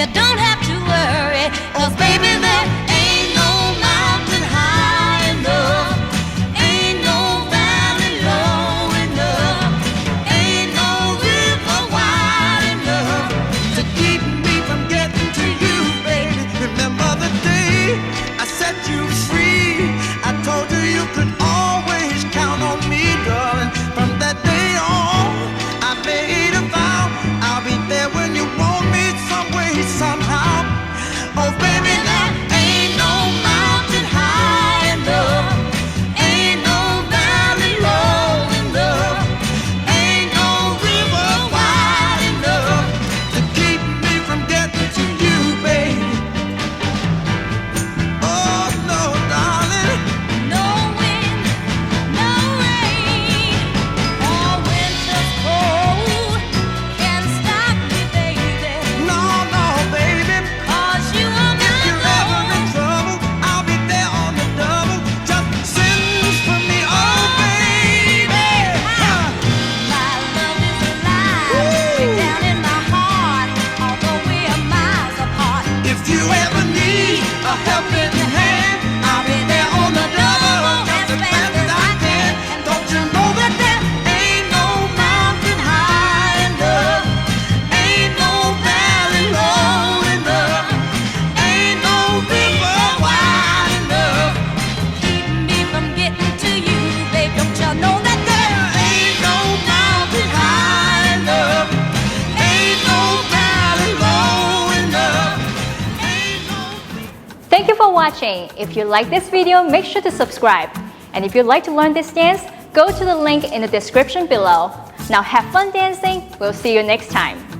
you don't have to worry, 'cause baby, there ain't no mountain high enough, ain't no valley low enough, ain't no river wide enough to keep me from getting to you, baby. Remember the day I set you free? I told you you could always count on me, darling. From that day on, I made a vow I'll be there when you want me, some way, somehow. Oh, baby, there ain't no mountain high enough, ain't no valley low enough, ain't no river wide enough to keep me from getting to you, baby. Oh, no, darling. No wind, no rain, or winter's cold can stop me, baby. No, no, baby. 'Cause you are If my you're ever in love. trouble, I'll be there on the double. Just send for me, oh, baby. My love is alive, way down in my heart, although we are miles apart. If you ever need a helping hand, I'll be there on the double, just as fast as I can. Don't you know that there ain't no mountain high enough, ain't no valley low enough, ain't no river wide enough. Keep me from getting to you, babe. Don't you know that there Ain't no mountain high enough, ain't no valley low enough, ain't no. Thank you for watching. If you like this video, make sure to subscribe. And if you'd like to learn this dance, go to the link in the description below. Now have fun dancing. We'll see you next time.